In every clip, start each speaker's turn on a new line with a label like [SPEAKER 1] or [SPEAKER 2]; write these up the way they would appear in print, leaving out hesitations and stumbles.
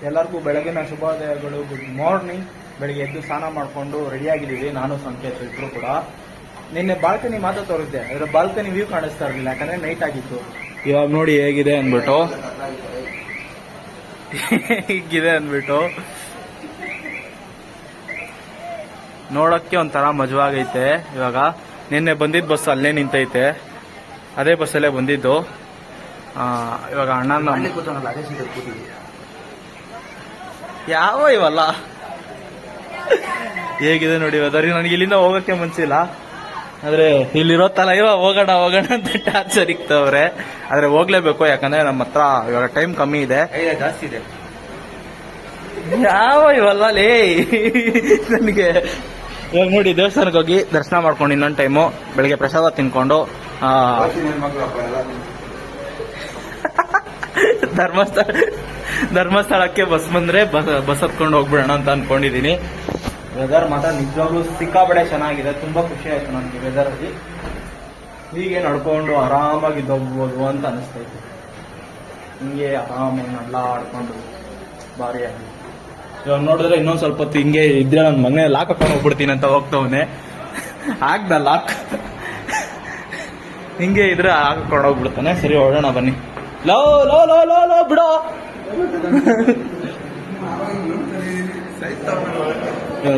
[SPEAKER 1] ಎಲ್ಲರಿಗೂ ಬೆಳಗಿನ ಶುಭೋದಯಗಳು. Good morning. ಬೆಳಿಗ್ಗೆ ಎದ್ದು ಸ್ನಾನ ಮಾಡಿಕೊಂಡು ರೆಡಿಯಾಗಿದ್ದೀವಿ, ನಾನು ಸಂಕೇತ ಇಬ್ಬರು ಕೂಡ. ನಿನ್ನೆ ಬಾಲ್ಕನಿ ಮಾತ್ರ ತೋರಿಸಿದೆ, ಅದರ ಬಾಲ್ಕನಿ ವ್ಯೂ ಕಾಣಿಸ್ತಾ ಇರಲಿಲ್ಲ, ಯಾಕಂದ್ರೆ ನೈಟ್ ಆಗಿತ್ತು. ಇವಾಗ ನೋಡಿ ಹೇಗಿದೆ ಅಂದ್ಬಿಟ್ಟು ಹೀಗಿದೆ ಅಂದ್ಬಿಟ್ಟು ನೋಡಕ್ಕೆ ಒಂಥರ ಮಜವಾಗೈತೆ. ಇವಾಗ ನಿನ್ನೆ ಬಂದಿದ್ದ ಬಸ್ ಅಲ್ಲೇ ನಿಂತೈತೆ, ಅದೇ ಬಸ್ಸಲ್ಲೇ ಬಂದಿದ್ದು. ಇವಾಗ ಅಣ್ಣ ಯಾವ ಇವಲ್ಲ ಹೇಗಿದೆ ನೋಡಿ ವೆದರ್. ನನಗೆ ಇಲ್ಲಿಂದ ಹೋಗಕ್ಕೆ ಮನ್ಸಿಲ್ಲ, ಆದ್ರೆ ಇಲ್ಲಿರೋತ್ತಲ್ಲ ಇವಾಗ ಹೋಗೋಣ ಅಂತ ಟಾರ್ಚರ್ ಇಕ್ತವ್ರೆ. ಆದ್ರೆ ಹೋಗ್ಲೇಬೇಕು, ಯಾಕಂದ್ರೆ ನಮ್ಮ ಹತ್ರ ಇವಾಗ ಟೈಮ್ ಕಮ್ಮಿ ಇದೆ, ಜಾಸ್ತಿ ಇದೆ. ಯಾವ ಇವಲ್ಲ ಲೇ ನನಗೆ. ಇವಾಗ ನೋಡಿ ದೇವಸ್ಥಾನಕ್ಕೆ ಹೋಗಿ ದರ್ಶನ ಮಾಡ್ಕೊಂಡು ಇನ್ನೊಂದು ಟೈಮು ಬೆಳಿಗ್ಗೆ ಪ್ರಸಾದ ತಿನ್ಕೊಂಡು ಧರ್ಮಸ್ಥಳಕ್ಕೆ ಬಸ್ ಬಂದ್ರೆ ಬಸ್ ಹತ್ಕೊಂಡು ಹೋಗ್ಬಿಡೋಣ ಅಂತ ಅನ್ಕೊಂಡಿದೀನಿ. ವೆದರ್ ಮಾತ್ರ ನಿಜವಾಗ್ಲೂ ಸಿಕ್ಕಾಪಡೆ ಚೆನ್ನಾಗಿದೆ, ತುಂಬಾ ಖುಷಿ ಆಯ್ತು ನನಗೆ ವೆದರ್ ಅಲ್ಲಿ. ಹೀಗೆ ನಡ್ಕೊಂಡು ಆರಾಮಾಗಿ ಹೋಗ್ಬೋದು ಅಂತ ಅನಿಸ್ತೈತೆ. ಹಿಂಗೆ ಆರಾಮಾಗಿ ಆಡ್ಕೊಂಡು ಭಾರಿ ಆಗಿ. ಇವಾಗ ನೋಡಿದ್ರೆ ಇನ್ನೊಂದ್ ಸ್ವಲ್ಪ ಹೊತ್ತು ಹಿಂಗೆ ಇದ್ರೆ ನನ್ನ ಮನೆ ಲಾಕ್ ಹಾಕೊಂಡು ಹೋಗ್ಬಿಡ್ತೀನಿ ಅಂತ ಹೋಗ್ತವನೆ. ಆಗ್ದ ಲಾಕ್ ಹಿಂಗೆ ಇದ್ರೆ ಹಾಕೊಂಡು ಹೋಗ್ಬಿಡ್ತಾನೆ. ಸರಿ ಹೊರಡೋಣ ಬನ್ನಿ. Low low low low low ಬಿಡೋ.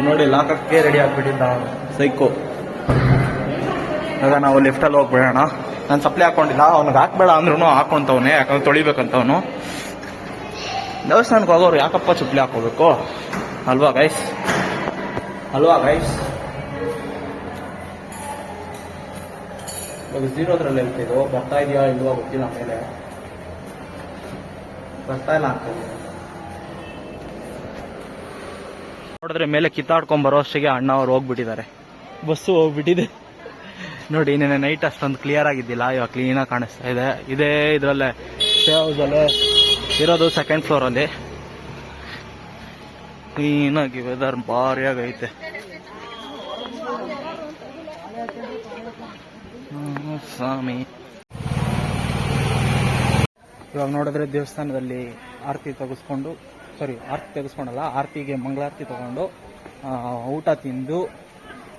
[SPEAKER 1] ನೋಡಿ ಲಾಕ್ ಹಾಕಕ್ಕೆ ರೆಡಿ ಆಗ್ಬಿಟ್ಟಿದ್ದ ಸೈಕೋ. ಆಗ ನಾವು ಲಿಫ್ಟಲ್ಲಿ ಹೋಗ್ಬಿಡೋಣ. ನಾನು ಚಪ್ಪಲಿ ಹಾಕೊಂಡಿಲ್ಲ, ಅವ್ನಿಗೆ ಹಾಕ್ಬೇಡ ಅಂದ್ರೂ ಹಾಕೊಂತವನೆ, ಯಾಕಂದ್ರೆ ತೊಳಿಬೇಕಂತವನು. ದೇವಸ್ಥಾನಕ್ಕೆ ಹೋಗೋರು ಯಾಕಪ್ಪ ಚಪ್ಪಲಿ ಹಾಕೋಬೇಕು ಅಲ್ವಾ ಗೈಸ್? ಇವಾಗ 0 ಹೇಳ್ತಿದ್ದು ಬರ್ತಾ ಇದೆಯಾ ಇಲ್ವಾ ಗೊತ್ತಿಲ್ಲ. ಮೇಲೆ ಬರ್ತಾ ಇಲ್ಲ ಅಂತ ನೋಡಿದ್ರೆ ಮೇಲೆ ಕಿತ್ತಾಡ್ಕೊಂಡ್ ಬರೋ ಅಷ್ಟಿಗೆ ಅಣ್ಣ ಅವ್ರು ಹೋಗ್ಬಿಟ್ಟಿದ್ದಾರೆ, ಬಸ್ಸು ಹೋಗ್ಬಿಟ್ಟಿದೆ. ನೋಡಿ ನೆನ್ನೆ ನೈಟ್ ಅಷ್ಟೊಂದು ಕ್ಲಿಯರ್ ಆಗಿದ್ದಿಲ್ಲ, ಇವಾಗ ಕ್ಲೀನಾಗಿ ಕಾಣಿಸ್ತಾ ಇದೆ. ಇದೇ ಇದರಲ್ಲೇ ಸ್ಟೇ ಹೌಸಲ್ಲೇ ಇರೋದು, 2nd ಫ್ಲೋರಲ್ಲಿ. ಕ್ಲೀನಾಗಿ ವೆದರ್ ಭಾರಿಯಾಗೈತೆ. ಸ್ವಾಮಿ ಇವಾಗ ನೋಡಿದ್ರೆ ದೇವಸ್ಥಾನದಲ್ಲಿ ಆರತಿ ತೆಗೆಸ್ಕೊಂಡಲ್ಲ, ಆರತಿಗೆ ಮಂಗಳಾರತಿ ತಗೊಂಡು ಊಟ ತಿಂದು,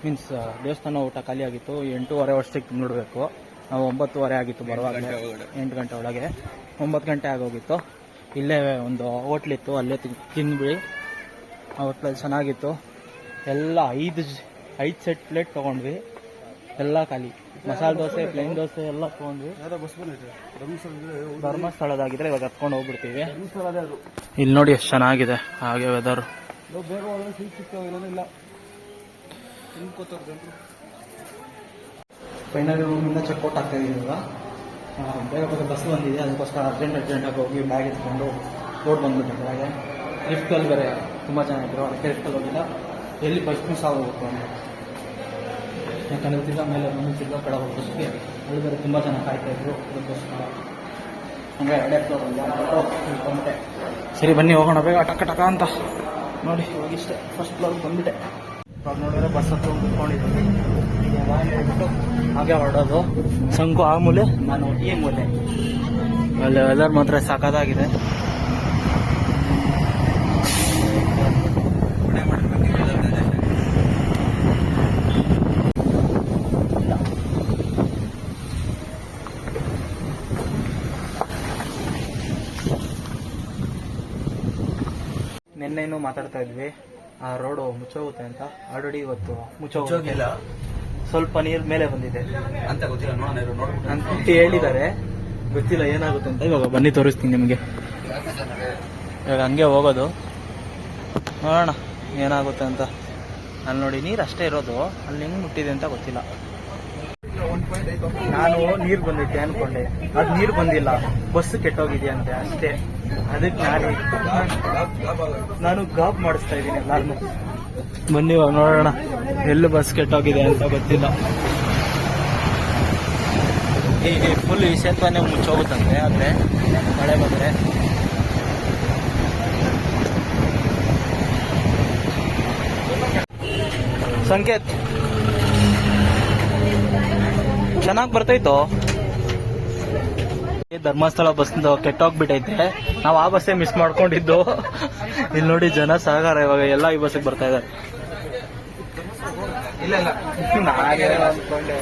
[SPEAKER 1] ಮೀನ್ಸ್ ದೇವಸ್ಥಾನ ಊಟ ಖಾಲಿ ಆಗಿತ್ತು. 8:15 ವರ್ಷಕ್ಕೆ ನೋಡಬೇಕು. ನಾವು 9:30 ಆಗಿತ್ತು ಬರುವಾಗ, 8 ಗಂಟೆ ಒಳಗೆ. 9 ಗಂಟೆ ಆಗೋಗಿತ್ತು. ಇಲ್ಲೇ ಒಂದು ಹೋಟ್ಲಿತ್ತು, ಅಲ್ಲೇ ತಿಂದ್ಬಿಡಿ. ಆ ಹೋಟ್ಲಲ್ಲಿ ಚೆನ್ನಾಗಿತ್ತು. ಎಲ್ಲ 5 ಸೆಟ್ ಪ್ಲೇಟ್ ತೊಗೊಂಡ್ವಿ, ಎಲ್ಲ ಖಾಲಿ. ಮಸಾಲೆ ದೋಸೆ, ಪ್ಲೇನ್ ದೋಸೆ ಎಲ್ಲ ತೊಗೊಂಡ್ವಿ. ಧರ್ಮಸ್ಥಳದಾಗಿದ್ರೆ ಇವಾಗ ಹತ್ಕೊಂಡು ಹೋಗ್ಬಿಡ್ತೀವಿ. ಇಲ್ಲಿ ನೋಡಿ ಎಷ್ಟು ಚೆನ್ನಾಗಿದೆ ಹಾಗೆ ವೆದರ್. ಫೈನಲಿ ರೂಮಿಂದ ಚೆಕ್ಔಟ್ ಆಗ್ತಾ ಇದೀವಿ. ಬೇಗ ಬಸ್ ಬಂದಿದೆ, ಅದಕ್ಕೋಸ್ಕರ ಅರ್ಜೆಂಟಾಗಿ ಹೋಗಿ ಬ್ಯಾಗ್ ಎತ್ಕೊಂಡು ರೋಡ್ ಬಂದ್ಬಿಟ್ಟೆ ಹಾಗೆ. ಲಿಫ್ಟಲ್ಲಿ ಬೇರೆ ತುಂಬ ಜನ ಇದ್ರು, ಅದಕ್ಕೆ ಲಿಫ್ಟಲ್ಲಿ ಹೋಗಿಲ್ಲ. ಎಲ್ಲಿ ಬಸ್ ಮಿಸ್ ಆಗೋಗ್ಬೇಕು ಅಂತ, ಯಾಕಂದರೆ ತಿರ್ಗಾ ಮೇಲೆ ತಿರ್ಗಾ ಕಡೆ ಹೋಗೋದಕ್ಕೆ ಅಲ್ಲಿ ಬೇರೆ ತುಂಬ ಜನ ಕಾಯ್ತಾ ಇದ್ರು. ಅದಕ್ಕೋಸ್ಕರ ಹಂಗೆ 2 ಫ್ಲೋರ್ ಬಂದ್ಬಿಟ್ಟೆ. ಸರಿ ಬನ್ನಿ ಹೋಗೋಣ ಬೇಗ ಟಕ ಅಂತ ನೋಡಿ. ಇವಾಗ ಇಷ್ಟೇ, ಫಸ್ಟ್ ಫ್ಲೋರ್ಗೆ ಬಂದ್ಬಿಟ್ಟೆ. ಇವಾಗ ನೋಡಿದ್ರೆ ಬಸ್ ಹತ್ರ ಕುತ್ಕೊಂಡಿದ್ದೀನಿ. ಹೇಳ್ಬಿಟ್ಟು ಹಾಗೆ ಹೊರಡೋದು. ಸಂಕು ಆ ಮೂಲೆ, ನಾನು ಈ ಮೂಲೆ. ಅಲ್ಲಿ ವೆದರ್ ಮಾತ್ರ ಸಾಕಾಗಿದೆ. ನಿನ್ನೆನೂ ಮಾತಾಡ್ತಾ ಇದ್ವಿ ಆ ರೋಡು ಮುಚ್ಚೋಗುತ್ತೆ ಅಂತ. ಆಲ್ರೆಡಿ ಇವತ್ತು ಮುಚ್ಚೋಗಿಲ್ಲ, ಸ್ವಲ್ಪ ನೀರು ಮೇಲೆ ಬಂದಿದೆ ಅಂತ ಗೊತ್ತಿಲ್ಲ. ಅಂತ ಹೇಳಿದ್ದಾರೆ, ಗೊತ್ತಿಲ್ಲ ಏನಾಗುತ್ತೆ ಅಂತ. ಇವಾಗ ಬನ್ನಿ ತೋರಿಸ್ತೀನಿ ನಿಮಗೆ. ಇವಾಗ ಹಂಗೆ ಹೋಗೋದು, ನೋಡೋಣ ಏನಾಗುತ್ತೆ ಅಂತ. ಅಲ್ಲಿ ನೋಡಿ ನೀರು ಅಷ್ಟೇ ಇರೋದು, ಅಲ್ಲಿ ಹೆಂಗೆ ಮುಟ್ಟಿದೆ ಅಂತ ಗೊತ್ತಿಲ್ಲ. ನಾನು ನೀರು ಬಂದೈತೆ ಅನ್ಕೊಂಡೆ, ಅದು ನೀರು ಬಂದಿಲ್ಲ, ಬಸ್ ಕೆಟ್ಟೋಗಿದೆಯಂತೆ ಅಷ್ಟೇ. ಅದಕ್ಕೆ ನಾನು ಗಾಬ್ ಮಾಡಿಸ್ತಾ ಇದ್ದೀನಿ ಎಲ್ಲಾರನ್ನು. ಬನ್ನಿ ಇವಾಗ ನೋಡೋಣ ಎಲ್ಲೂ ಬಸ್ ಕೆಟ್ಟೋಗಿದೆ ಅಂತ ಗೊತ್ತಿಲ್ಲ. ಈ ಫುಲ್ ಈ ಸೇತುವೆನೇ ಮುಚ್ಚೋಗುತ್ತಂತೆ, ಆದರೆ ಮಳೆ ಬಂದರೆ. ಸಂಕೇತ್ ಚೆನ್ನಾಗಿ ಬರ್ತೈತೋ. ಧರ್ಮಸ್ಥಳ ಬಸ್ ಕೆಟ್ಟೋಗ್ಬಿಟ್ಟೈತೆ. ನಾವು ಆ ಬಸ್ಸೇ ಮಿಸ್ ಮಾಡ್ಕೊಂಡಿದ್ದು. ಇಲ್ಲಿ ನೋಡಿ ಜನ ಸಾಗರ ಇವಾಗ ಎಲ್ಲ ಈ ಬಸ್ಸಿಗೆ ಬರ್ತಾ ಇದ್ದಾರೆ.
[SPEAKER 2] ಇಲ್ಲ ಇಲ್ಲ
[SPEAKER 1] ನಾನೇ ಅನ್ಕೊಂಡೆ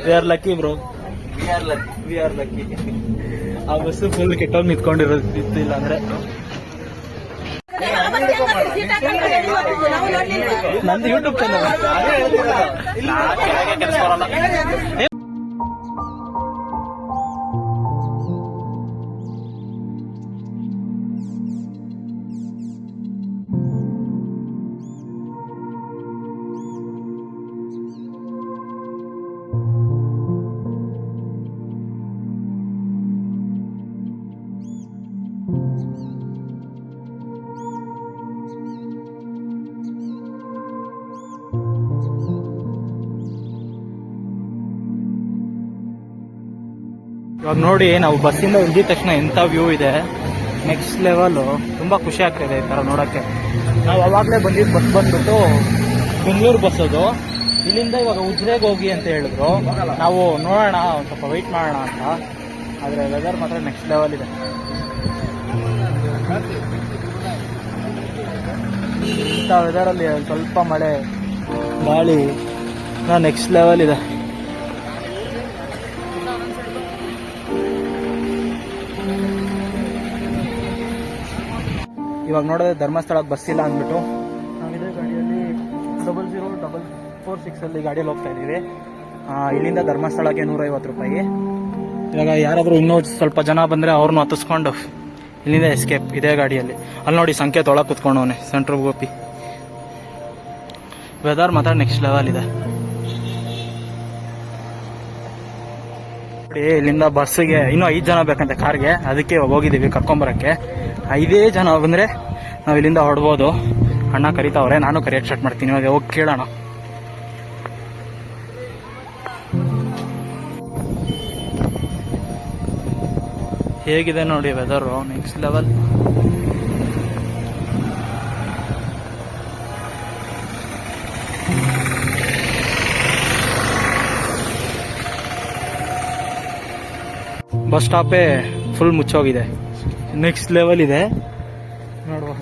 [SPEAKER 1] we are lucky bro, we are lucky. ಆ ಬಸ್ಸು ಫುಲ್ ಕೆಟ್ಟೋಗಿ ನಿಂತ್ಕೊಂಡಿರೋದಿತ್ತು, ಇಲ್ಲ ಅಂದ್ರೆ ನಂದು ಯೂಟ್ಯೂಬ್ ಚಾನಲ್. ಇವಾಗ ನೋಡಿ, ನಾವು ಬಸ್ಸಿಂದ ಇಳಿದ ತಕ್ಷಣ ಎಂಥ ವ್ಯೂ ಇದೆ, ನೆಕ್ಸ್ಟ್ ಲೆವೆಲ್. ತುಂಬಾ ಖುಷಿ ಆಗ್ತಿದೆ ಈ ತರ ನೋಡಕ್ಕೆ. ನಾವು ಅವಾಗಲೇ ಬಂದಿದ್ದು ಬಸ್ ಬಂದ್ಬಿಟ್ಟು ಬೆಂಗಳೂರು ಬಸ್ ಅದು. ಇಲ್ಲಿಂದ ಇವಾಗ ಉಜ್ರೆಗೆ ಹೋಗಿ ಅಂತ ಹೇಳಿದ್ರು. ನಾವು ನೋಡೋಣ, ಒಂದು ಸ್ವಲ್ಪ ವೆಯ್ಟ್ ಮಾಡೋಣ ಅಂತ. ಆದರೆ ವೆದರ್ ಮಾತ್ರ ನೆಕ್ಸ್ಟ್ ಲೆವೆಲ್ ಇದೆ. ಇಂಥ ವೆದರಲ್ಲಿ ಸ್ವಲ್ಪ ಮಳೆ ಗಾಳಿ ನೆಕ್ಸ್ಟ್ ಲೆವೆಲ್ ಇದೆ. ಇವಾಗ ನೋಡಿದ್ರೆ ಧರ್ಮಸ್ಥಳಕ್ಕೆ ಬಸ್ ಇಲ್ಲ ಅಂದ್ಬಿಟ್ಟು ನಾವು ಇದೇ ಗಾಡಿಯಲ್ಲಿ 00446 ಗಾಡಿಯಲ್ಲಿ ಹೋಗ್ತಾ ಇದ್ದೀವಿ. ಇಲ್ಲಿಂದ ಧರ್ಮಸ್ಥಳಕ್ಕೆ 150 ರೂಪಾಯಿ. ಇವಾಗ ಯಾರಾದರೂ ಇನ್ನೂ ಸ್ವಲ್ಪ ಜನ ಬಂದರೆ ಅವ್ರನ್ನೂ ಹತ್ತಿಸ್ಕೊಂಡು ಇಲ್ಲಿಂದ ಎಸ್ಕೇಪ್ ಇದೇ ಗಾಡಿಯಲ್ಲಿ. ಅಲ್ಲಿ ನೋಡಿ ಸಂಕೇತ್ ಒಳಗೆ ಕುತ್ಕೊಂಡವನೆ, ಸೆಂಟ್ರ್ ಗೋಪಿ. ವೆದರ್ ಮಾತ್ರ ನೆಕ್ಸ್ಟ್ ಲೆವೆಲ್ ಇದೆ. ಇಲ್ಲಿಂದ ಬಸ್ಸಿಗೆ ಇನ್ನೂ 5 ಜನ ಬೇಕಂತೆ ಕಾರ್ಗೆ, ಅದಕ್ಕೆ ಇವಾಗ ಹೋಗಿದ್ದೀವಿ ಕರ್ಕೊಂಬರಕ್ಕೆ. 5 ಜನ ಬಂದರೆ ನಾವು ಇಲ್ಲಿಂದ ಹೊಡ್ಬೋದು. ಅಣ್ಣ ಕರಿತಾವ್ರೆ, ನಾನು ಕರಿಯಕ್ಕೆ ಸ್ಟಾರ್ಟ್ ಮಾಡ್ತೀನಿ. ಇವಾಗ ಹೋಗಿ ಕೇಳೋಣ. ಹೇಗಿದೆ ನೋಡಿ ವೆದರು, ನೆಕ್ಸ್ಟ್ ಲೆವೆಲ್. ಬಸ್ ಸ್ಟಾಪೇ ಫುಲ್ ಮುಚ್ಚೋಗಿದೆ. ನೆಕ್ಸ್ಟ್ ಲೆವೆಲ್ ಇದೆ ನೋಡುವ.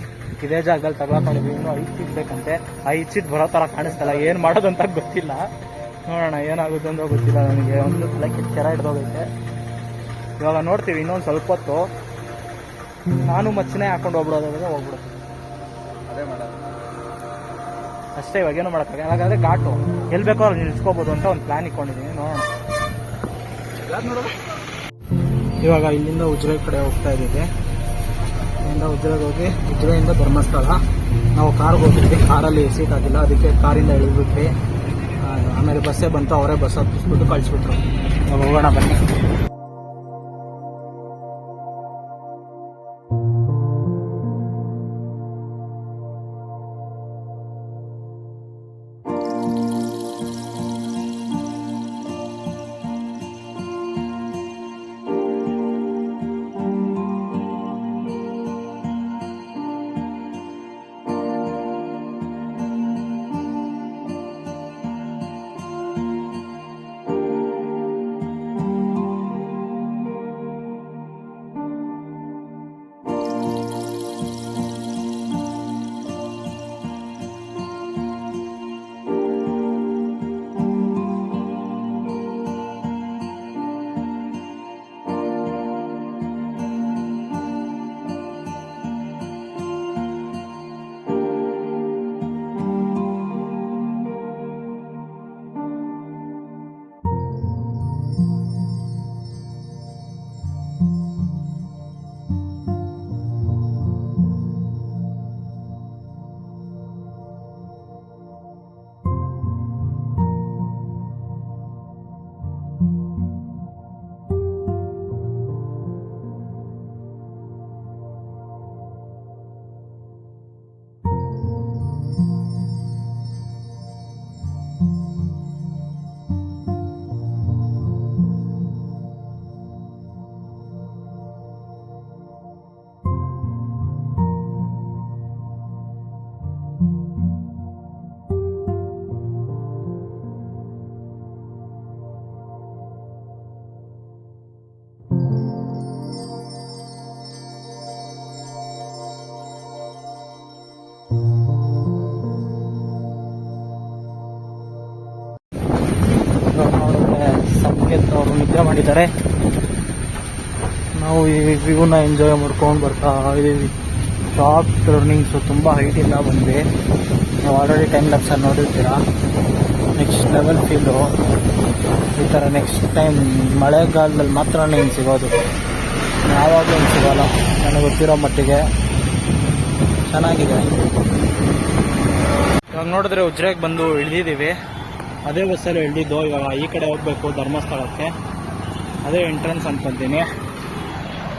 [SPEAKER 1] ಇದೇ ಜಾಗದಲ್ಲಿ ತಗೊಳ್ಕೊಂಡಿದ್ವಿ. ಇನ್ನೂ 5 ಸೀಟ್ ಬೇಕಂತೆ. 5 ಸೀಟ್ ಬರೋ ಥರ ಕಾಣಿಸ್ತಲ್ಲ. ಏನು ಮಾಡೋದಂತ ಗೊತ್ತಿಲ್ಲ. ನೋಡೋಣ ಏನಾಗುತ್ತೆ ಅಂತ ಗೊತ್ತಿಲ್ಲ ನನಗೆ. ಒಂದು ಲೈಕ್ ಕೆರ ಹಿಡ್ದೋಗೈತೆ. ಇವಾಗ ನೋಡ್ತೀವಿ ಇನ್ನೊಂದು ಸ್ವಲ್ಪ ಹೊತ್ತು. ನಾನು ಮಚ್ಚನೆ ಹಾಕೊಂಡು ಹೋಗ್ಬಿಡೋದಾದ್ರೆ ಹೋಗ್ಬಿಡೋದು,
[SPEAKER 2] ಅದೇ ಮಾಡೋದು
[SPEAKER 1] ಅಷ್ಟೇ. ಇವಾಗೇನು ಮಾಡೋಕ್ಕಾಗಲ್ಲ. ಹಾಗಾದರೆ ಘಾಟು ಎಲ್ಲಿ ಬೇಕೋ ಅಲ್ಲಿ ನಿಲ್ಸ್ಕೋಬೋದು ಅಂತ ಒಂದು ಪ್ಲ್ಯಾನ್ ಇಟ್ಕೊಂಡಿದ್ದೀನಿ. ನೋಡೋಣ. ಇವಾಗ ಇಲ್ಲಿಂದ ಉಜ್ರೆ ಕಡೆ ಹೋಗ್ತಾ ಇದ್ದೀವಿ. ಇಲ್ಲಿಂದ ಉಜ್ರೆಗೆ ಹೋಗಿ ಉಜ್ರೆಯಿಂದ ಧರ್ಮಸ್ಥಳ. ನಾವು ಕಾರ್ಗೆ ಹೋಗಿದ್ವಿ, ಕಾರಲ್ಲಿ ಸೀಟ್ ಆಗಿಲ್ಲ, ಅದಕ್ಕೆ ಕಾರಿಂದ ಇಳಿದ್ಬಿಟ್ವಿ. ಆಮೇಲೆ ಬಸ್ಸೇ ಬಂತು, ಅವರೇ ಬಸ್ ಹತ್ತಿಸ್ಬಿಟ್ಟು ಕಳಿಸ್ಬಿಟ್ರು. ಇವಾಗ ಹೋಗೋಣ ಬನ್ನಿ. ಮಾಡಿದ್ದಾರೆ. ನಾವು ಈ ವ್ಯೂನ ಎಂಜಾಯ್ ಮಾಡ್ಕೊಂಡು ಬರ್ತಾ ಇದ್ದೀವಿ. ಟಾಪ್ ಟರ್ನಿಂಗ್ಸು ತುಂಬ ಹೈಟಿಂದ ಬಂದ್ವಿ. ನಾವು ಆಲ್ರೆಡಿ ಟೈಮ್ ಲ್ಯಾಪ್ಸಲ್ಲಿ ನೋಡಿರ್ತೀರಾ. Next level feel. ಈ ಥರ ನೆಕ್ಸ್ಟ್ ಟೈಮ್ ಮಳೆಗಾಲದಲ್ಲಿ ಮಾತ್ರ ಹಿಂಗೆ ಸಿಗೋದು, ಯಾವಾಗಲೂ ಹಿಂಗೆ ಸಿಗೋಲ್ಲ ನನಗೆ ಗೊತ್ತಿರೋ ಮಟ್ಟಿಗೆ. ಚೆನ್ನಾಗಿದೆ. ಇವಾಗ ನೋಡಿದ್ರೆ ಉಜ್ರೆಗೆ ಬಂದು ಇಳಿದಿದ್ದೀವಿ. ಅದೇ ಬಸ್ಸಲ್ಲಿ ಇಳಿದಿದ್ದು. ಇವಾಗ ಈ ಕಡೆ ಹೋಗಬೇಕು ಧರ್ಮಸ್ಥಳಕ್ಕೆ. ಅದೇ ಎಂಟ್ರೆನ್ಸ್ ಅನ್ಕೊತೀನಿ.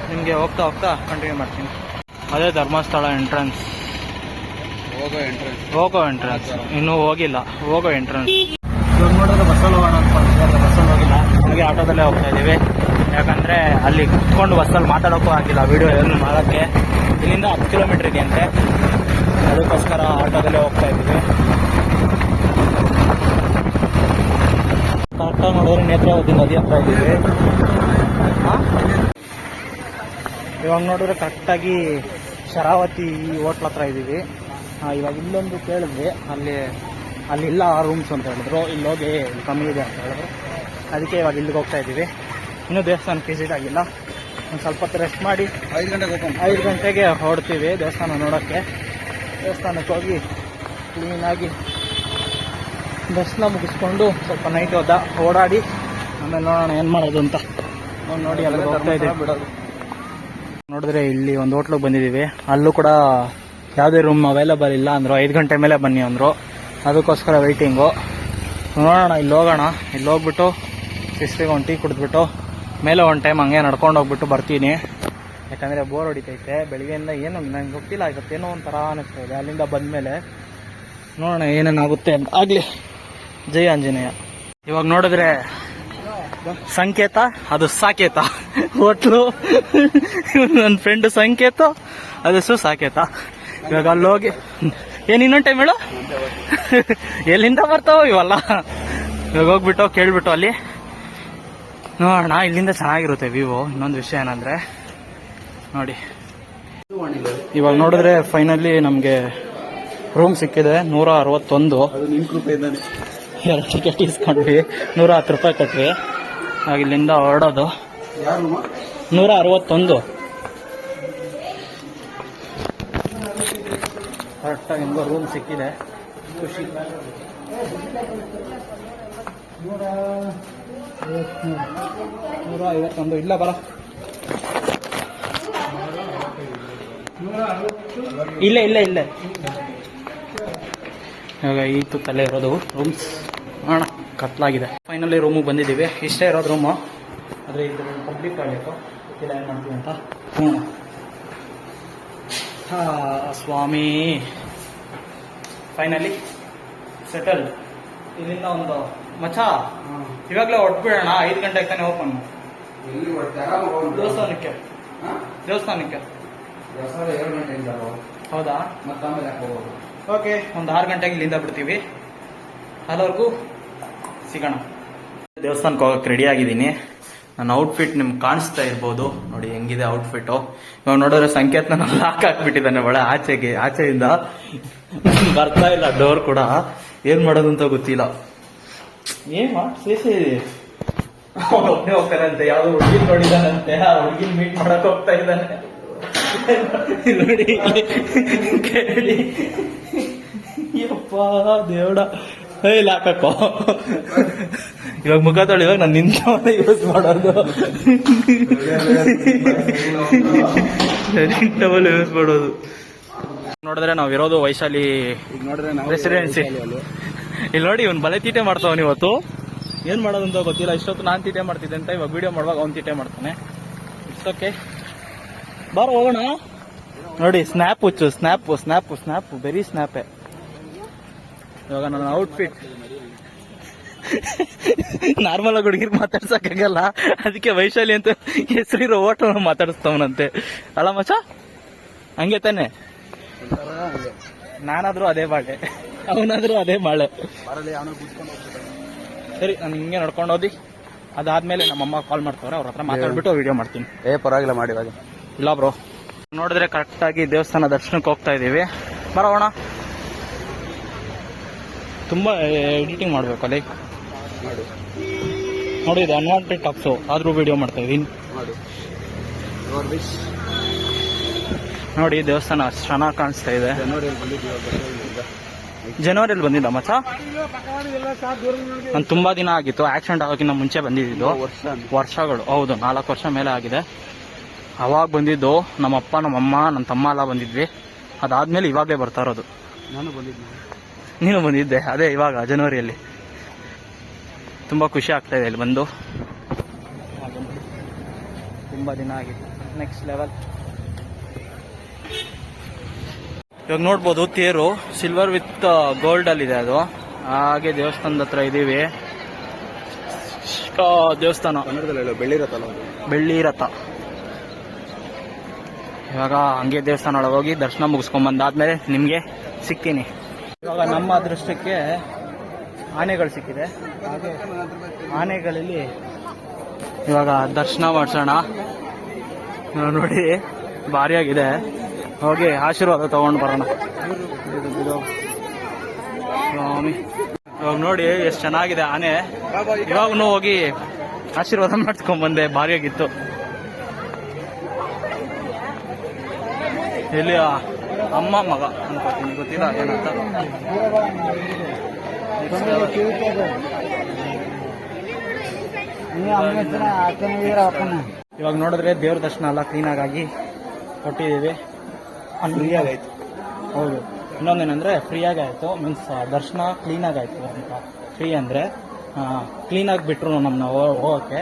[SPEAKER 1] ನಿಮಗೆ ಹೋಗ್ತಾ ಹೋಗ್ತಾ ಕಂಟಿನ್ಯೂ ಮಾಡ್ತೀನಿ. ಅದೇ ಧರ್ಮಸ್ಥಳ ಎಂಟ್ರೆನ್ಸ್. ಹೋಗೋ ಎಂಟ್ರೆನ್ಸ್ ಇನ್ನೂ ಹೋಗಿಲ್ಲ, ಹೋಗೋ ಎಂಟ್ರೆನ್ಸ್. ಇವಾಗ ನೋಡಿದ್ರೆ ಬಸ್ಸಲ್ಲಿ ಹೋಗೋಣ ಅಂದ್ಕೊಂಡಿದ್ದೆ, ಬಸ್ಸಲ್ಲಿ ಹೋಗಿಲ್ಲ. ಹಾಗೆ ಆಟೋದಲ್ಲೇ ಹೋಗ್ತಾ ಇದ್ದೀವಿ. ಯಾಕಂದರೆ ಅಲ್ಲಿ ಕುತ್ಕೊಂಡು ಬಸ್ಸಲ್ಲಿ ಮಾತಾಡೋಕ್ಕೂ ಆಗಿಲ್ಲ, ವೀಡಿಯೋ ಏನು ಮಾಡೋಕ್ಕೆ. ಇಲ್ಲಿಂದ 10 ಕಿಲೋಮೀಟ್ರ್ ಇದೆ ಅಂತೆ, ಅದಕ್ಕೋಸ್ಕರ ಆಟೋದಲ್ಲೇ ಹೋಗ್ತಾ ಇದ್ದೀವಿ. ಕರೆಕ್ಟಾಗಿ ನೋಡಿದ್ರೆ ನೇತ್ರಾವತಿ ನದಿ ಹತ್ರ ಇದ್ದೀವಿ. ಇವಾಗ ನೋಡಿದ್ರೆ ಕರೆಕ್ಟಾಗಿ ಶರಾವತಿ ಹೋಟ್ಲ್ ಹತ್ರ ಇದ್ದೀವಿ. ಇವಾಗ ಇಲ್ಲೊಂದು ಕೇಳಿದ್ವಿ, ಅಲ್ಲಿಲ್ಲ ರೂಮ್ಸ್ ಅಂತ ಹೇಳಿದ್ರು. ಇಲ್ಲಿ ಹೋಗಿ ಕಮ್ಮಿ ಇದೆ ಅಂತ ಹೇಳಿದ್ರು. ಅದಕ್ಕೆ ಇವಾಗ ಇಲ್ಲಿಗೆ ಹೋಗ್ತಾ ಇದ್ದೀವಿ. ಇನ್ನೂ ದೇವಸ್ಥಾನಕ್ಕೆ ವಿಸಿಟ್ ಆಗಿಲ್ಲ. ಒಂದು ಸ್ವಲ್ಪ ಹೊತ್ತು ರೆಸ್ಟ್ ಮಾಡಿ 5 ಗಂಟೆಗೆ ಹೊರಡ್ತೀವಿ ದೇವಸ್ಥಾನ ನೋಡೋಕ್ಕೆ. ದೇವಸ್ಥಾನಕ್ಕೆ ಹೋಗಿ ಕ್ಲೀನಾಗಿ ದರ್ಶನ ಮುಗಿಸ್ಕೊಂಡು ಸ್ವಲ್ಪ ನೈಟ್ ಓಡಾಡಿ ಆಮೇಲೆ ನೋಡೋಣ ಏನು ಮಾಡೋದು ಅಂತ. ನೋಡಿ ಅಲ್ಲಿಗೆ ಹೋಗ್ತಾ ಇದ್ದೀವಿ. ನೋಡಿದ್ರೆ ಇಲ್ಲಿ ಒಂದು ಹೋಟ್ಲಿಗೆ ಬಂದಿದ್ದೀವಿ. ಅಲ್ಲೂ ಕೂಡ ಯಾವುದೇ ರೂಮ್ ಅವೈಲೇಬಲ್ ಇಲ್ಲ ಅಂದರು. 5 ಗಂಟೆ ಮೇಲೆ ಬನ್ನಿ ಅಂದರು. ಅದಕ್ಕೋಸ್ಕರ ವೆಯ್ಟಿಂಗು. ನೋಡೋಣ, ಇಲ್ಲಿ ಹೋಗೋಣ. ಇಲ್ಲಿ ಹೋಗ್ಬಿಟ್ಟು ಸಿಸ್ಟ್ರಿಗೆ ಒಂದು ಟೀ ಕುಡಿದ್ಬಿಟ್ಟು ಮೇಲೆ ಒಂದು ಟೈಮ್ ಹಂಗೆ ನಡ್ಕೊಂಡು ಹೋಗ್ಬಿಟ್ಟು ಬರ್ತೀನಿ. ಯಾಕಂದರೆ ಬೋರ್ ಹೊಡಿತೈತೆ. ಬೆಳಿಗ್ಗೆಯಿಂದ ಏನು ನಂಗೆ ಗೊತ್ತಿಲ್ಲ, ಇವತ್ತೇನೋ ಒಂಥರ ಅನ್ನಿಸ್ತಾ ಇದೆ. ಅಲ್ಲಿಂದ ಬಂದಮೇಲೆ ನೋಡೋಣ ಏನೇನಾಗುತ್ತೆ ಅಂತ. ಆಗಲಿ. ಜೈ ಆಂಜನೇಯ. ಇವಾಗ ನೋಡಿದ್ರೆ ಸಂಕೇತ, ಅದು ಸಾಕೇತ ಹೋಟ್ಲು. ನನ್ನ ಫ್ರೆಂಡ್ ಸಂಕೇತ, ಅದಷ್ಟು ಸಾಕೇತ. ಇವಾಗ ಅಲ್ಲಿ ಹೋಗಿ ಏನು ಇನ್ನೊಂದು ಟೈಮ್ ಹೇಳು, ಎಲ್ಲಿಂದ ಬರ್ತಾವ ಇವೆಲ್ಲ. ಇವಾಗ ಹೋಗ್ಬಿಟ್ಟು ಕೇಳ್ಬಿಟ್ಟು ಅಲ್ಲಿ ನೋಡೋಣ. ಇಲ್ಲಿಂದ ಚೆನ್ನಾಗಿರುತ್ತೆ ವ್ಯೂ. ಇನ್ನೊಂದು ವಿಷಯ ಏನಂದರೆ ನೋಡಿ, ಇವಾಗ ನೋಡಿದ್ರೆ ಫೈನಲಿ ನಮಗೆ ರೂಮ್ ಸಿಕ್ಕಿದೆ. 161. 2 ಟಿಕೆಟ್ ಇಸ್ಕೊಂಡ್ವಿ. 110 ರೂಪಾಯಿ ಕೊಟ್ವಿ. ಆಗ ಇಲ್ಲಿಂದ ಹೊರಡೋದು. 161 ಕರೆಕ್ಟಾಗಿ ಹಿಂಗೋ ರೂಮ್ ಸಿಕ್ಕಿದೆ. ಖುಷಿ. 151 ಇಲ್ಲ ಬರ. ಇಲ್ಲೇ ಇವಾಗ ಈತು ತಲೆ ಇರೋದು ರೂಮ್ಸ್. ಅಣ್ಣ ಕತ್ಲಾಗಿದೆ. ಫೈನಲಿ ರೂಮಿಗೆ ಬಂದಿದ್ದೀವಿ. ಇಷ್ಟೇ ಇರೋದು ರೂಮು. ಆದರೆ ಇದು ಪಬ್ಲಿಕ್ ಟಾಯ್ಲೆಟು. ಗೊತ್ತಿಲ್ಲ ಏನು ಮಾಡ್ತೀವಿ ಅಂತ. ಸ್ವಾಮಿ ಫೈನಲಿ ಸೆಟಲ್ಡ್. ಇಲ್ಲಿಂದ ಒಂದು ಮಚ ಇವಾಗಲೇ ಹೊಟ್ಬಿಡೋಣ. 5 ಗಂಟೆಗೆ ತಾನೇ ಓಪನ್. ದೇವಸ್ಥಾನಕ್ಕೆ
[SPEAKER 2] 7 ಗಂಟೆಯಿಂದ
[SPEAKER 1] ಹೌದಾ?
[SPEAKER 2] ಮತ್ತೆ ಆಮೇಲೆ ಹೋಗೋದು.
[SPEAKER 1] ಓಕೆ, ಒಂದು 6 ಗಂಟೆಗೆ ಇಲ್ಲಿಂದ ಬಿಡ್ತೀವಿ. ಅಲ್ಲಿವರೆಗೂ ಸಿಗೋಣ. ದೇವಸ್ಥಾನಕ್ಕೆ ಹೋಗಕ್ಕೆ ರೆಡಿ ಆಗಿದ್ದೀನಿ. ನನ್ನ ಔಟ್ಫಿಟ್ ನಿಮ್ಗೆ ಕಾಣಿಸ್ತಾ ಇರ್ಬೋದು. ನೋಡಿ ಹೆಂಗಿದೆ ಔಟ್ಫಿಟ್ಟು. ಇವಾಗ ನೋಡಿದ್ರೆ ಸಂಕೇತ್ ನನ್ನ ಲಾಕ್ ಹಾಕ್ಬಿಟ್ಟಿದ್ದಾನೆ ಒಳ ಆಚೆಯಿಂದ ಬರ್ತಾ ಇಲ್ಲ. ಡೋರ್ ಕೂಡ ಏನ್ ಮಾಡೋದು ಅಂತ ಗೊತ್ತಿಲ್ಲ. ಒಬ್ಬನೇ ಹೋಗ್ತಾನಂತೆ. ಯಾವ್ದು ಹುಡುಗಿನ ನೋಡಿದಾನಂತೆ. ಆ ಹುಡುಗಿನ ಮೀಟ್ ಮಾಡಕ್ ಹೋಗ್ತಾ ಇದ್ದಾನೆ. ನೋಡಿ ಕೇಳಿ. ಯಪ್ಪ ದೇವಡ. ಲಾಕಕ್ಕೋ ಇವಾಗ ಮುಖ ತೊಳಿ. ಇವಾಗ ನಾನು ನಿಂತ ಯೂಸ್ ಮಾಡೋದು. ಡಬಲ್ ಯೂಸ್ ಮಾಡೋದು. ನೋಡಿದ್ರೆ ನಾವಿರೋದು ವೈಶಾಲಿ ರೆಸಿಡೆನ್ಸಿ. ಇಲ್ಲಿ ನೋಡಿ ಇವ್ನು ಬಲೆ ತೀಟೆ ಮಾಡ್ತಾವನ್ ಇವತ್ತು. ಏನ್ ಮಾಡೋದು ಅಂತ ಗೊತ್ತಿಲ್ಲ. ಇಷ್ಟೊತ್ತು ನಾನು ತೀಟೆ ಮಾಡ್ತಿದ್ದೆ ಅಂತ ಇವಾಗ ವಿಡಿಯೋ ಮಾಡುವಾಗ ಅವ್ನು ತೀಟೆ ಮಾಡ್ತಾನೆ. ಇಷ್ಟಕ್ಕೆ ಬಾರ ಹೋಗೋಣ. ನೋಡಿ ಸ್ನ್ಯಾಪ್ ಹುಚ್ಚು. ಸ್ನ್ಯಾಪ್ ವೆರಿ ಸ್ನ್ಯಾಪೇ. ಇವಾಗ ನನ್ನ ಔಟ್ಫಿಟ್ ನಾರ್ಮಲ್ ಆಗಿ ಹುಡುಗಿರ್ ಮಾತಾಡ್ಸಕ್ಕಾಗಲ್ಲ. ಅದಕ್ಕೆ ವೈಶಾಲಿ ಅಂತ ಹೆಸರಿರೋ ಹೋಟೆಲ್ ಮಾತಾಡಿಸ್ತವನಂತೆ. ಅಲ್ಲ ಮಚ, ಹಂಗೆ ತಾನೆ? ನಾನಾದ್ರೂ ಅದೇ ಬಾಳೆ, ಅವನಾದ್ರೂ ಅದೇ ಬಾಳೆ. ಸರಿ, ನಾನು ಹಿಂಗೆ ನಡ್ಕೊಂಡು ಹೋದಿ. ಅದಾದ್ಮೇಲೆ ನಮ್ಮಮ್ಮ ಕಾಲ್ ಮಾಡ್ತಾವ್ರೆ. ಅವ್ರ ಹತ್ರ ಮಾತಾಡ್ಬಿಟ್ಟು ವಿಡಿಯೋ ಮಾಡ್ತೀನಿ.
[SPEAKER 2] ಪರವಾಗಿಲ್ಲ ಮಾಡಿ. ಇವಾಗ
[SPEAKER 1] ಇಲ್ಲ ಬ್ರೋ. ನೋಡಿದ್ರೆ ಕರೆಕ್ಟಾಗಿ ದೇವಸ್ಥಾನ ದರ್ಶನಕ್ಕೆ ಹೋಗ್ತಾ ಇದ್ದೀವಿ. ಬರೋಣ. ತುಂಬ ಎಡಿಟಿಂಗ್ ಮಾಡಬೇಕು ಅಲ್ಲಿ. ನೋಡಿ ಇದು ಅನ್ವಾಂಟೆಡ್ ಟಾಕ್ಸು ಆದರೂ ವಿಡಿಯೋ ಮಾಡ್ತಾ ಇದ್ದೀನಿ
[SPEAKER 2] ಮಾಡು ಯುವರ್ ವಿಶ್.
[SPEAKER 1] ನೋಡಿ ದೇವಸ್ಥಾನ ಅಷ್ಟು ಚೆನ್ನಾಗಿ ಕಾಣಿಸ್ತಾ ಇದೆ.
[SPEAKER 2] ಜನವರಿಯಲ್ಲಿ ಬಂದಿದ್ದೀವಿ
[SPEAKER 1] ಜನವರಿಯಲ್ಲಿ ಬಂದಿದ್ದ ಮಚ್ಚ. ನಾನು ತುಂಬಾ ದಿನ ಆಗಿತ್ತು, ಆಕ್ಸಿಡೆಂಟ್ ಆಗೋಕ್ಕಿಂತ ಮುಂಚೆ ಬಂದಿದ್ದು. ವರ್ಷಗಳು, ಹೌದು 4 ವರ್ಷ ಮೇಲೆ ಆಗಿದೆ. ಅವಾಗ ಬಂದಿದ್ದು ನಮ್ಮಪ್ಪ ನಮ್ಮಮ್ಮ ನನ್ನ ತಮ್ಮ ಎಲ್ಲ ಬಂದಿದ್ವಿ. ಅದಾದ್ಮೇಲೆ ಇವಾಗಲೇ ಬರ್ತಾ ಇರೋದು.
[SPEAKER 2] ನಾನು ಬಂದಿದ್ದೀನಿ.
[SPEAKER 1] ನೀನು ಬಂದಿದ್ದೆ, ಅದೇ ಇವಾಗ ಜನವರಿಯಲ್ಲಿ. ತುಂಬ ಖುಷಿ ಆಗ್ತಾ ಇದೆ ಇಲ್ಲಿ ಬಂದು. ತುಂಬ ದಿನ ಆಗಿತ್ತು. Next level. ಇವಾಗ ನೋಡ್ಬೋದು ತೇರು ಸಿಲ್ವರ್ ವಿತ್ ಗೋಲ್ಡ್ ಅಲ್ಲಿ ಇದೆ ಅದು. ಹಾಗೆ ದೇವಸ್ಥಾನದ ಹತ್ರ ಇದೀವಿ. ದೇವಸ್ಥಾನ
[SPEAKER 2] ಕನ್ನಡದಲ್ಲಿ ಬೆಳ್ಳಿ ರಥಲ್ಲ,
[SPEAKER 1] ಬೆಳ್ಳಿ ರಥ. ಇವಾಗ ಹಂಗೆ ದೇವಸ್ಥಾನ ಒಳಗೆ ಹೋಗಿ ದರ್ಶನ ಮುಗಿಸ್ಕೊಂಡ್ ಬಂದಾದ್ಮೇಲೆ ನಿಮ್ಗೆ ಸಿಗ್ತೀನಿ. ಇವಾಗ ನಮ್ಮ ಅದೃಷ್ಟಕ್ಕೆ ಆನೆಗಳು ಸಿಕ್ಕಿದೆ. ಹಾಗೆ ಆನೆಗಳಲ್ಲಿ ಇವಾಗ ದರ್ಶನ ಮಾಡ್ಸೋಣ. ನೋಡಿ ಭಾರಿಯಾಗಿದೆ. ಹೋಗಿ ಆಶೀರ್ವಾದ ತಗೊಂಡು ಬರೋಣ ಸ್ವಾಮಿ. ಇವಾಗ ನೋಡಿ ಎಷ್ಟು ಚೆನ್ನಾಗಿದೆ ಆನೆ. ಇವಾಗೂ ಹೋಗಿ ಆಶೀರ್ವಾದ ಮಾಡ್ಸ್ಕೊಂಡ್ ಬಂದೆ, ಭಾರಿಯಾಗಿತ್ತು. ಇಲ್ಲಿ ಅಮ್ಮ ಮಗ ಅನ್ಕೋತೀನಿ, ಗೊತ್ತಿಲ್ಲ ಏನಂತ. ಇವಾಗ ನೋಡಿದ್ರೆ ದೇವ್ರ ದರ್ಶನ ಎಲ್ಲ ಕ್ಲೀನಾಗಿ ಕೊಟ್ಟಿದ್ದೀವಿ.
[SPEAKER 2] ಫ್ರೀಯಾಗಿ ಆಯ್ತು.
[SPEAKER 1] ಹೌದು. ಇನ್ನೊಂದೇನೆಂದರೆ ಫ್ರೀಯಾಗಿ ಆಯಿತು, ಮೀನ್ಸ್ ದರ್ಶನ ಕ್ಲೀನಾಗಿ ಆಯಿತು ಅಂತ. ಫ್ರೀ ಅಂದರೆ ಕ್ಲೀನಾಗಿ ಬಿಟ್ಟರು ನಮ್ಮನ್ನ ಹೋಗೋಕ್ಕೆ.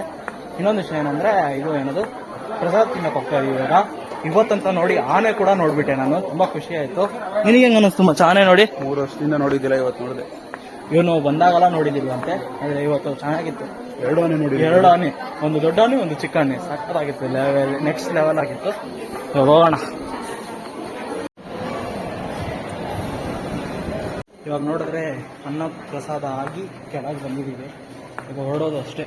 [SPEAKER 1] ಇನ್ನೊಂದು ವಿಷಯ ಏನಂದರೆ ಇದು ಏನದು ಪ್ರಸಾದ ತಿನ್ನಕ್ಕೆ ಹೋಗ್ತಾ ಇದೀವಿ ಇವಾಗ. ಇವತ್ತಂತ ನೋಡಿ ಆನೆ ಕೂಡ ನೋಡ್ಬಿಟ್ಟೆ ನಾನು, ತುಂಬ ಖುಷಿ ಆಯಿತು. ನಿನಗೆ ಹೆಂಗೆ ಅನ್ನಿಸ್ತು ಮಚ್ಚ ಆನೆ ನೋಡಿ?
[SPEAKER 2] 3 ವರ್ಷದಿಂದ ನೋಡಿದ್ದಿಲ್ಲ, ಇವತ್ತು ನೋಡಿದೆ.
[SPEAKER 1] ಇವನು ಬಂದಾಗೆಲ್ಲ ನೋಡಿದಿಲ್ವಂತೆ, ಆದರೆ ಇವತ್ತು ಚೆನ್ನಾಗಿತ್ತು.
[SPEAKER 2] 2 ಆನೆ ನೋಡಿ.
[SPEAKER 1] 2 ಆನೆ, ಒಂದು ದೊಡ್ಡ ಆನೆ ಒಂದು ಚಿಕ್ಕ ಆನೆ. ಸಕ್ಕತ್ತಾಗಿತ್ತು. ನೆಕ್ಸ್ಟ್ ಲೆವೆಲ್ ಆಗಿತ್ತು. ಹೋಗೋಣ. ಇವಾಗ ನೋಡಿದ್ರೆ ಅನ್ನ ಪ್ರಸಾದ ಆಗಿ ಕೆಳಗೆ ಬಂದಿದ್ದೀವಿ. ಈಗ ಹೊರಡೋದು ಅಷ್ಟೇ.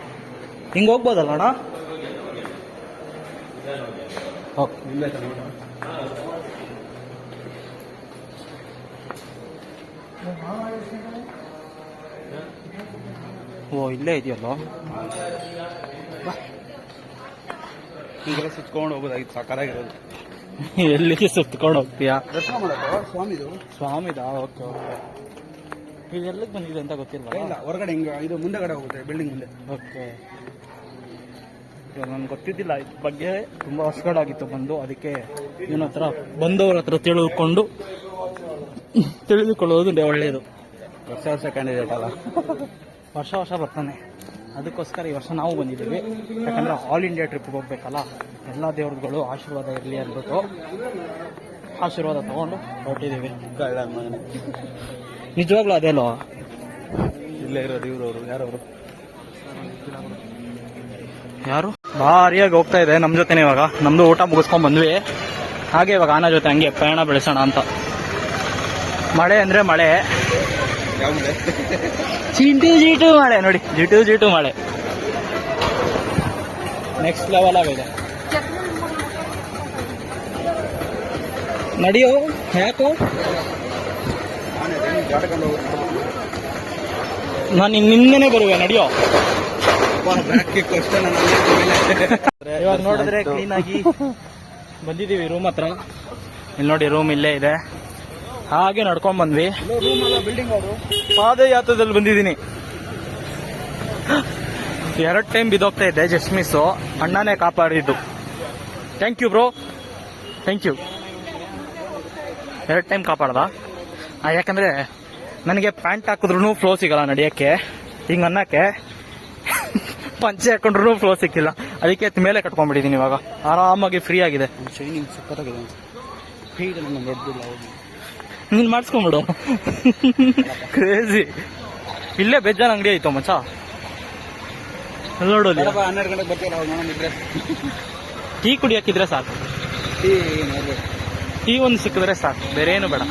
[SPEAKER 1] ಹಿಂಗೆ ಹೋಗ್ಬೋದಲ್ಲ ಅಣ್ಣ? ಓಕೆ. ಓ ಇಲ್ಲೇ ಇದೆಯಲ್ಲ.
[SPEAKER 2] ಈಗೆಲ್ಲ ಸುತ್ಕೊಂಡು ಹೋಗೋದಾಗಿತ್ತು, ಸಾಕಾಗಿರೋದು.
[SPEAKER 1] ಎಲ್ಲಿಗೆ ಸುತ್ಕೊಂಡು ಹೋಗ್ತೀಯಾ?
[SPEAKER 2] ದರ್ಶನ ಮಾಡೋದು ಸ್ವಾಮಿದು.
[SPEAKER 1] ಸ್ವಾಮಿದಾ? Okay okay. ಇದು ಎಲ್ಲಿಗೆ ಬಂದಿದೆ ಅಂತ ಗೊತ್ತಿಲ್ಲ.
[SPEAKER 2] ಇಲ್ಲ, ಹೊರಗಡೆ ಹಿಂಗೆ ಇದು ಮುಂದೆಗಡೆ ಹೋಗುತ್ತೆ, ಬಿಲ್ಡಿಂಗ್ ಮುಂದೆ.
[SPEAKER 1] ಓಕೆ. ಇವಾಗ ನನಗೆ ಗೊತ್ತಿದ್ದಿಲ್ಲ ಇದ್ರ ಬಗ್ಗೆ, ತುಂಬ ವರ್ಷಗಳಾಗಿತ್ತು ಬಂದು. ಅದಕ್ಕೆ ಇವನ ಹತ್ರ ಬಂದವ್ರ ಹತ್ರ ತಿಳಿದುಕೊಳ್ಳೋದು ಒಳ್ಳೆಯದು.
[SPEAKER 2] ವರ್ಷ ಕ್ಯಾಂಡಿಡೇಟ್ ಅಲ್ಲ,
[SPEAKER 1] ವರ್ಷ ಬರ್ತಾನೆ. ಅದಕ್ಕೋಸ್ಕರ ಈ ವರ್ಷ ನಾವು ಬಂದಿದ್ದೀವಿ. ಯಾಕಂದರೆ ಆಲ್ ಇಂಡಿಯಾ ಟ್ರಿಪ್ಗೆ ಹೋಗ್ಬೇಕಲ್ಲ, ಎಲ್ಲ ದೇವ್ರುಗಳು ಆಶೀರ್ವಾದ ಇರಲಿ ಅಂದ್ಬಿಟ್ಟು ಆಶೀರ್ವಾದ ತಗೊಂಡು ಹೊರಟಿದ್ದೀವಿ. ನಿಜವಾಗ್ಲೂ ಅದೇಲೋ
[SPEAKER 2] ಇಲ್ಲೇ ಇರೋದು ಇವ್ರವರು. ಯಾರವರು?
[SPEAKER 1] ಯಾರು? ಭಾರಿಯಾಗಿ ಹೋಗ್ತಾ ಇದೆ ನಮ್ಮ ಜೊತೆನೇ. ಇವಾಗ ನಮ್ದು ಊಟ ಮುಗಿಸ್ಕೊಂಡ್ ಬಂದ್ವಿ. ಹಾಗೆ ಇವಾಗ ಆನ ಜೊತೆ ಹಂಗೆ ಪ್ರಯಾಣ ಬೆಳೆಸೋಣ ಅಂತ. ಮಳೆ ಅಂದ್ರೆ ಮಳೆ,
[SPEAKER 2] ಯಾವ ಮಳೆ?
[SPEAKER 1] ಜಿಟು ಮಳೆ ನೋಡಿ, ಜಿಟು ಮಳೆ. ನೆಕ್ಸ್ಟ್ ಲೆವೆಲ್ ಆಗಿದೆ. ನಡಿಯೋ, ಯಾಕೋ ನಾನು ನಿನ್ನೆನೆ ಬರುವೆ, ನಡಿಯೋ. ಇವಾಗ ನೋಡಿದ್ರೆ ಕ್ಲೀನ್ ಆಗಿ ಬಂದಿದ್ದೀವಿ ರೂಮ್ ಹತ್ರ. ಇಲ್ಲಿ ನೋಡಿ ರೂಮ್ ಇಲ್ಲೇ ಇದೆ. ಹಾಗೆ ನಡ್ಕೊಂಡ್ ಬಂದ್ವಿ. ಪಾದಯಾತ್ರದಲ್ಲಿ ಬಂದಿದ್ದೀನಿ. 2 ಟೈಮ್ ಬಿದ್ದೋಗ್ತಾ ಇದ್ದೆ, ಜಸ್ಟ್ ಮಿಸ್ಸು. ಅಣ್ಣನೇ ಕಾಪಾಡಿದ್ದು. Thank you bro, thank you. 2 time ಕಾಪಾಡ್ದ. ಯಾಕಂದ್ರೆ ನನಗೆ ಪ್ಯಾಂಟ್ ಹಾಕಿದ್ರು ಫ್ಲೋ ಸಿಗಲ್ಲ ನಡೆಯೋಕ್ಕೆ, ಹಿಂಗೆ ಅನ್ನಕ್ಕೆ. ಪಂಚೆ ಹಾಕೊಂಡ್ರು ಫ್ಲೋ ಸಿಕ್ಕಿಲ್ಲ, ಅದಕ್ಕೆ ಮೇಲೆ ಕಟ್ಕೊಂಡ್ಬಿಟ್ಟಿದ್ದೀನಿ. ಇವಾಗ ಆರಾಮಾಗಿ ಫ್ರೀ ಆಗಿದೆ.
[SPEAKER 2] ಶೈನಿಂಗ್ ಸಕ್ಕತ್ತಾಗಿದೆ. ಫೀಡ್ ನನ್ನ ದೊಡ್ಡದಿಲ್ಲ, ಹೋಗಿ
[SPEAKER 1] ನೀನು ಮಾಡಿಸ್ಕೊಂಬಿಡು. ಕ್ರೇಜಿ. ಇಲ್ಲೇ ಬೇಜಾನ್ ಅಂಗಡಿ ಆಯ್ತು ಮಚ್ಚ, ನೋಡೋದು.
[SPEAKER 2] 12 ಗಂಟೆಗೆ ಬರ್ತೀರಾ? ನೋಡಿದ್ರೆ
[SPEAKER 1] ಟೀ ಕುಡಿಯಾಕಿದ್ರೆ ಸಾಕು.
[SPEAKER 2] ಟೀ
[SPEAKER 1] ಟೀ ಒಂದು ಸಿಕ್ಕಿದ್ರೆ ಸಾಕು, ಬೇರೆ ಏನು ಬೇಡ.